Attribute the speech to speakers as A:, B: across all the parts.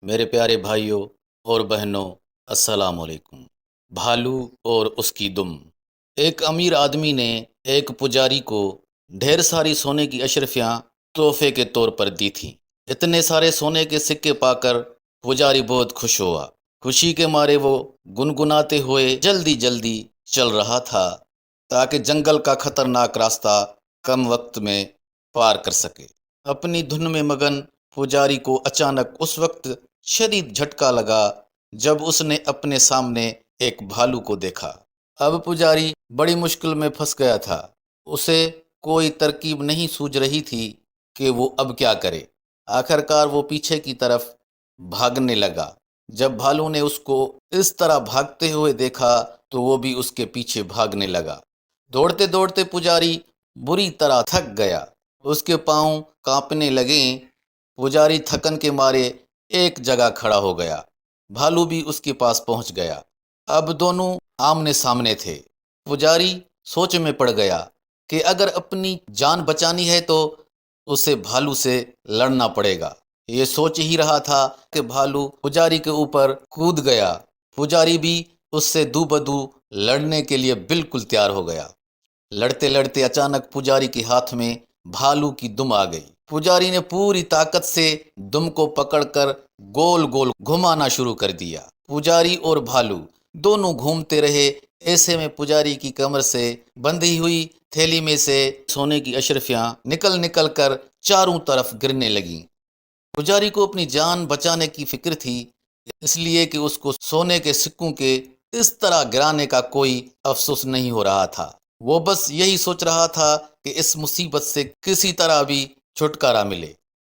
A: میرے پیارے بھائیوں اور بہنوں، السلام علیکم۔ بھالو اور اس کی دم۔ ایک امیر آدمی نے ایک پجاری کو ڈھیر ساری سونے کی اشرفیاں تحفے کے طور پر دی تھیں۔ اتنے سارے سونے کے سکے پا کر پجاری بہت خوش ہوا۔ خوشی کے مارے وہ گنگناتے ہوئے جلدی جلدی چل رہا تھا تاکہ جنگل کا خطرناک راستہ کم وقت میں پار کر سکے۔ اپنی دھن میں مگن پجاری کو اچانک اس وقت شدید جھٹکا لگا جب اس نے اپنے سامنے ایک بھالو کو دیکھا۔ اب پجاری بڑی مشکل میں پھنس گیا تھا۔ اسے کوئی ترکیب نہیں سوجھ رہی تھی کہ وہ اب کیا کرے۔ آخر کار وہ پیچھے کی طرف بھاگنے لگا۔ جب بھالو نے اس کو اس طرح بھاگتے ہوئے دیکھا تو وہ بھی اس کے پیچھے بھاگنے لگا۔ دوڑتے دوڑتے پجاری بری طرح تھک گیا۔ اس کے پاؤں کانپنے لگیں۔ پجاری تھکن کے مارے ایک جگہ کھڑا ہو گیا۔ بھالو بھی اس کے پاس پہنچ گیا۔ اب دونوں آمنے سامنے تھے۔ پجاری سوچ میں پڑ گیا کہ اگر اپنی جان بچانی ہے تو اسے بھالو سے لڑنا پڑے گا۔ یہ سوچ ہی رہا تھا کہ بھالو پجاری کے اوپر کود گیا۔ پجاری بھی اس سے دو بدو لڑنے کے لیے بالکل تیار ہو گیا۔ لڑتے لڑتے اچانک پجاری کے ہاتھ میں بھالو کی دم آ گئی۔ پجاری نے پوری طاقت سے دم کو پکڑ کر گول گول گھمانا شروع کر دیا۔ پجاری اور بھالو دونوں گھومتے رہے۔ ایسے میں پجاری کی کمر سے بندھی ہوئی تھیلی میں سے سونے کی اشرفیاں نکل نکل کر چاروں طرف گرنے لگیں۔ پجاری کو اپنی جان بچانے کی فکر تھی، اس لیے کہ اس کو سونے کے سکوں کے اس طرح گرانے کا کوئی افسوس نہیں ہو رہا تھا۔ وہ بس یہی سوچ رہا تھا کہ اس مصیبت سے کسی طرح بھی چھٹکارا ملے۔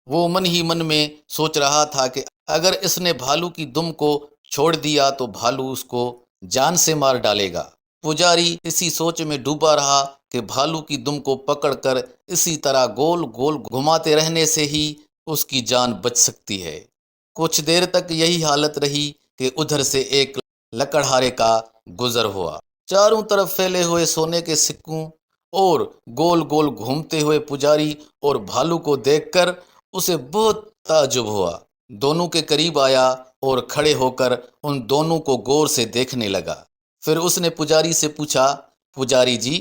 A: وہ من ہی من میں سوچ رہا تھا کہ اگر اس نے بھالو کی دم کو چھوڑ دیا تو بھالو اس کو جان سے مار ڈالے گا۔ پجاری اسی سوچ میں ڈوبا رہا کہ بھالو کی دم کو پکڑ کر اسی طرح گول گول گھماتے رہنے سے ہی اس کی جان بچ سکتی ہے۔ کچھ دیر تک یہی حالت رہی کہ ادھر سے ایک لکڑہارے کا گزر ہوا۔ چاروں طرف پھیلے ہوئے سونے کے سکوں اور گول گول گھومتے ہوئے پجاری اور بھالو کو دیکھ کر اسے بہت تعجب ہوا۔ دونوں کے قریب آیا اور کھڑے ہو کر ان دونوں کو غور سے دیکھنے لگا۔ پھر اس نے پجاری سے پوچھا، پجاری جی،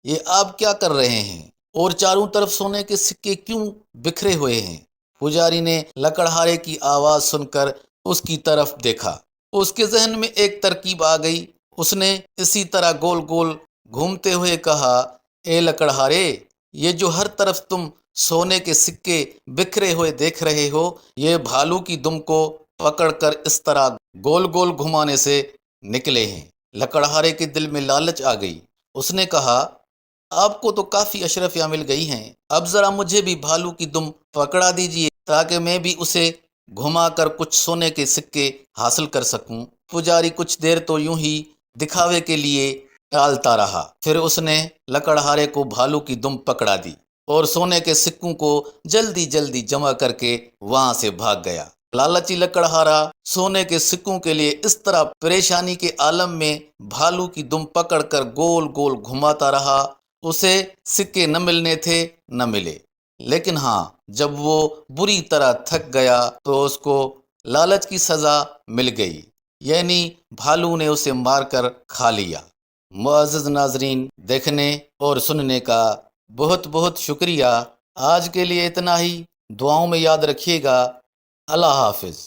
A: یہ آپ کیا کر رہے ہیں اور چاروں طرف سونے کے سکے کیوں بکھرے ہوئے ہیں؟ پجاری نے لکڑہارے کی آواز سن کر اس کی طرف دیکھا۔ اس کے ذہن میں ایک ترکیب آ گئی۔ اس نے اسی طرح گول گول گھومتے ہوئے کہا، اے لکڑہارے، یہ جو ہر طرف تم سونے کے سکے بکھرے ہوئے دیکھ رہے ہو، یہ بھالو کی دم کو پکڑ کر اس طرح گول گول گھمانے سے نکلے ہیں۔ لکڑہارے کے دل میں لالچ آ گئی۔ اس نے کہا، آپ کو تو کافی اشرفیاں مل گئی ہیں، اب ذرا مجھے بھی بھالو کی دم پکڑا دیجئے تاکہ میں بھی اسے گھما کر کچھ سونے کے سکے حاصل کر سکوں۔ پجاری کچھ دیر تو یوں ہی دکھاوے کے لیے ٹالتا رہا، پھر اس نے لکڑہارے کو بھالو کی دم پکڑا دی اور سونے کے سکوں کو جلدی جلدی جمع کر کے وہاں سے بھاگ گیا۔ لالچی لکڑہارا سونے کے سکوں کے لیے اس طرح پریشانی کے عالم میں بھالو کی دم پکڑ کر گول گول گھماتا رہا۔ اسے سکے نہ ملنے تھے نہ ملے، لیکن ہاں، جب وہ بری طرح تھک گیا تو اس کو لالچ کی سزا مل گئی، یعنی بھالو نے اسے مار کر کھا لیا۔ معزز ناظرین، دیکھنے اور سننے کا بہت بہت شکریہ۔ آج کے لیے اتنا ہی۔ دعاؤں میں یاد رکھیے گا۔ اللہ حافظ۔